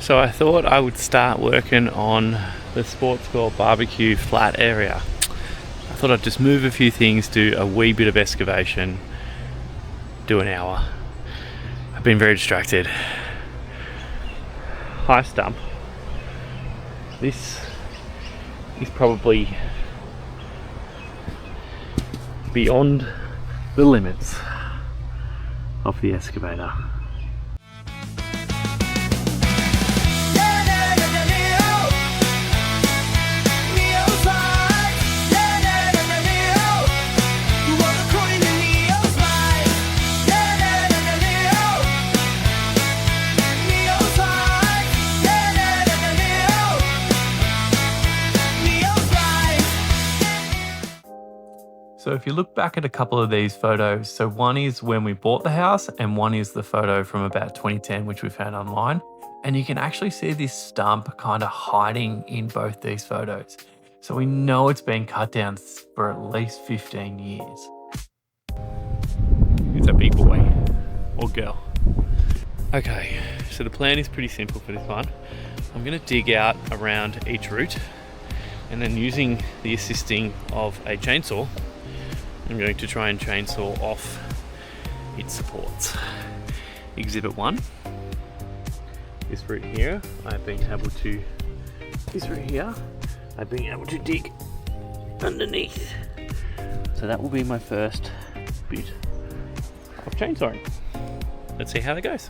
So I thought I would start working on the sports core barbecue flat area. I thought I'd just move a few things, do a wee bit of excavation, do an hour. I've been very distracted. High stump. This is probably beyond the limits of the excavator. So if you look back at a couple of these photos, so one is when we bought the house and one is the photo from about 2010, which we found online. And you can actually see this stump kind of hiding in both these photos. So we know it's been cut down for at least 15 years. It's a big boy or girl. Okay, so the plan is pretty simple for this one. I'm gonna dig out around each root and then using the assisting of a chainsaw, I'm going to try and chainsaw off its supports. Exhibit 1, this root here, I've been able to dig underneath. So that will be my first bit of chainsawing. Let's see how that goes.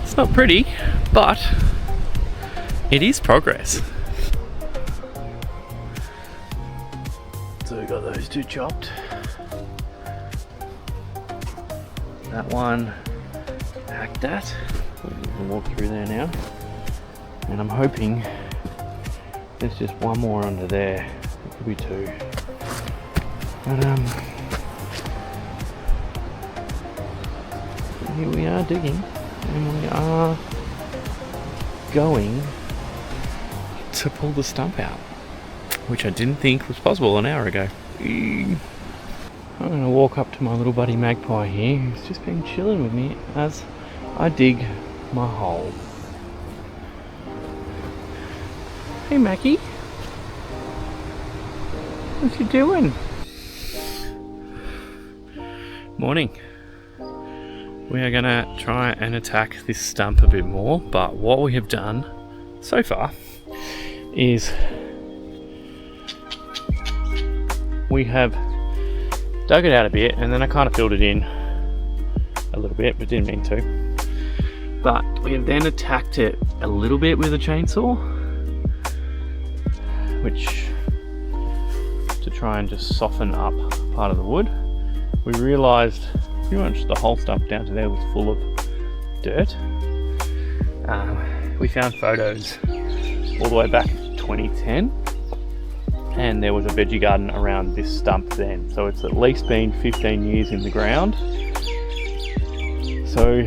It's not pretty, but it is progress. So we got those two chopped. That one hacked at. We can walk through there now. And I'm hoping there's just one more under there. It could be two. But here we are digging. And we are going to pull the stump out, which I didn't think was possible an hour ago. I'm going to walk up to my little buddy Magpie here, who's just been chilling with me as I dig my hole. Hey Mackie, what you doing? Morning. We are going to try and attack this stump a bit more, but what we have done so far is we have dug it out a bit and then I kind of filled it in a little bit, but didn't mean to. But we have then attacked it a little bit with a chainsaw, which to try and just soften up part of the wood. We realised pretty much the whole stump down to there was full of dirt. We found photos all the way back to 2010, and there was a veggie garden around this stump then, so it's at least been 15 years in the ground. So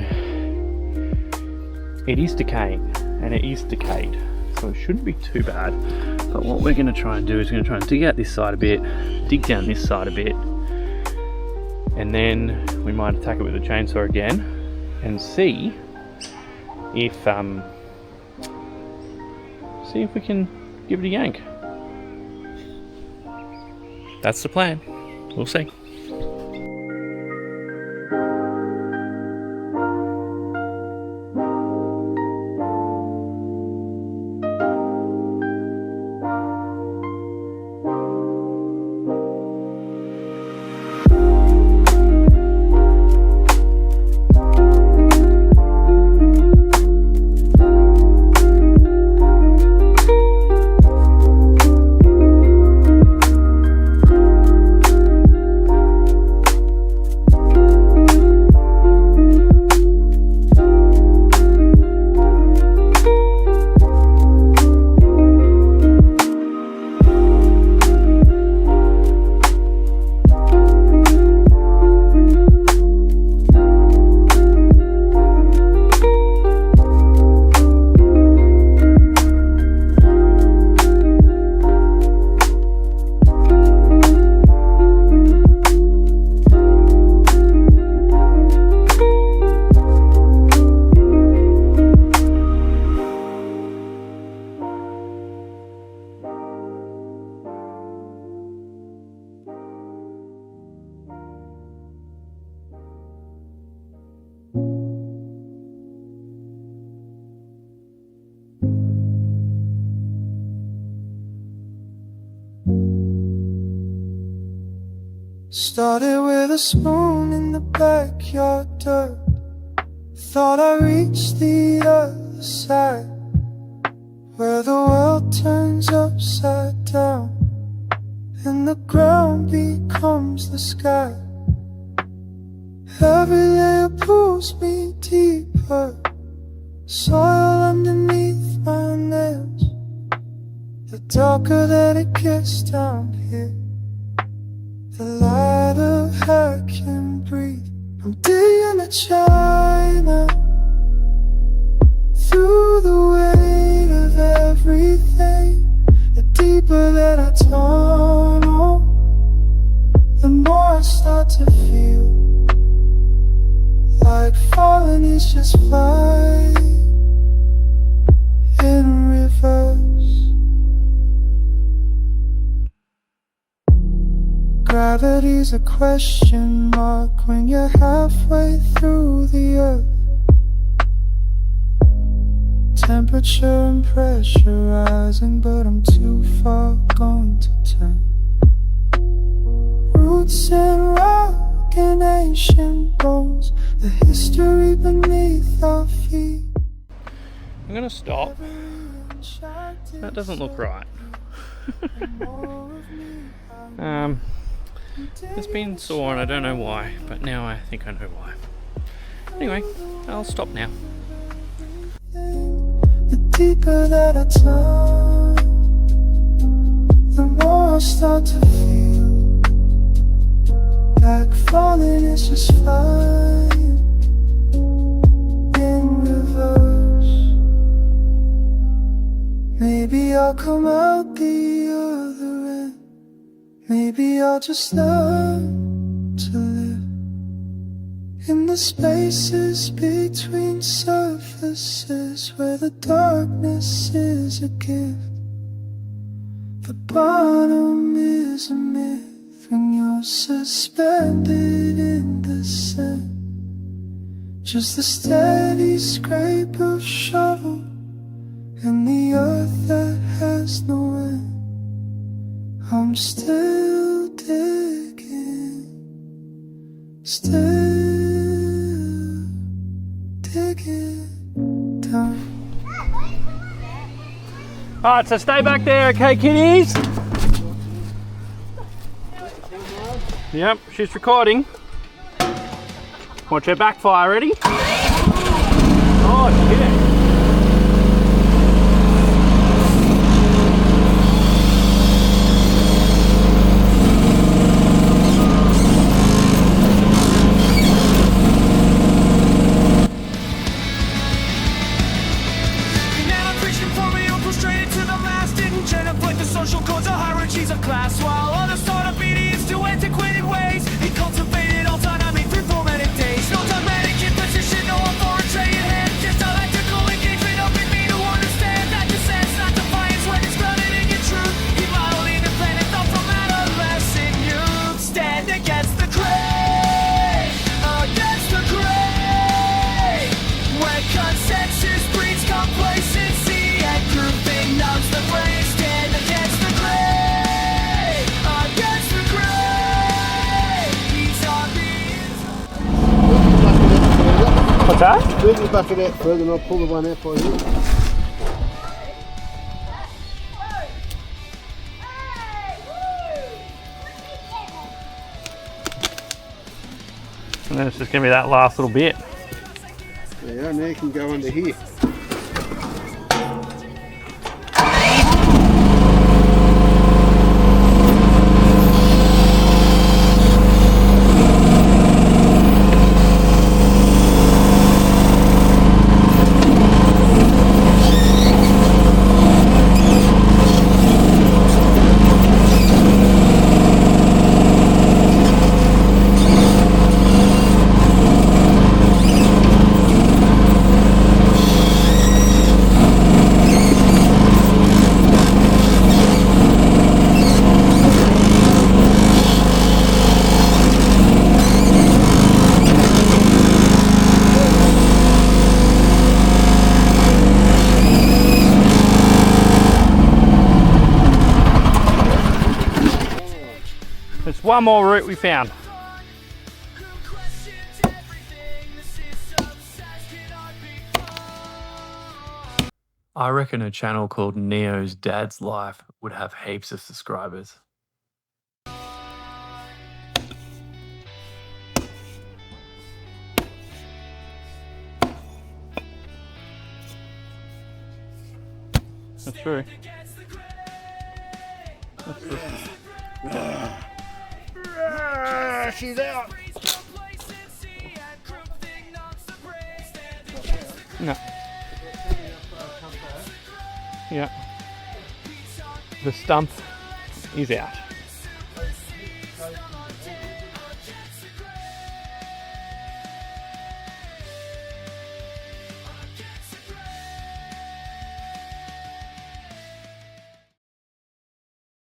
it is decaying, and it is decayed, so it shouldn't be too bad. But what we're going to try and do is we're going to try and dig out this side a bit, dig down this side a bit, and then we might attack it with a chainsaw again and see if we can give it a yank. That's the plan. We'll see. Started with a spoon in the backyard dirt. Thought I reached the other side, where the world turns upside down and the ground becomes the sky. Every layer pulls me deeper, soil underneath my nails. The darker that it gets down here, the lighter I can breathe. I'm digging a China through the weight of everything. The deeper that I tunnel, the more I start to feel like falling is just fine in reverse. Gravity's a question mark when you're halfway through the earth. Temperature and pressure rising, but I'm too far gone to turn. Roots and rock and ancient bones, the history beneath our feet. I'm gonna stop. That doesn't look right. It's been sore and I don't know why, but now I think I know why. Anyway, I'll stop now. The deeper that I turn, the more I start to feel like falling is just fine in reverse. Maybe I'll come out the other end. Maybe I'll just learn to live in the spaces between surfaces where the darkness is a gift. The bottom is a myth when you're suspended in the sand. Just the steady scrape of shovel and the earth that has no end. I'm still digging, still break it down. Alright, so stay back there, okay, kiddies? Yep, she's recording. Watch her backfire, ready? Oh, shit. Social codes of hierarchies of class, while others taught obedience to antiquated ways. He cultivated autonomy through formative days. No dogmatic imposition, no authoritarian hand, just dialectical engagement, helping me to understand that dissent's not defiance when it's grounded in your truth. He modeled independent thought from adolescent youth. Stand against the grain, against the grain. When consensus breeds complacency and grouping numbs the brain. What's that? Move the back a bit further and I'll pull the one out for you. And then it's just going to be that last little bit. There you are, now you can go under here. There's one more route we found. I reckon a channel called Neo's Dad's Life would have heaps of subscribers. That's true. That's true. She's out. No. Yeah. The stump is out.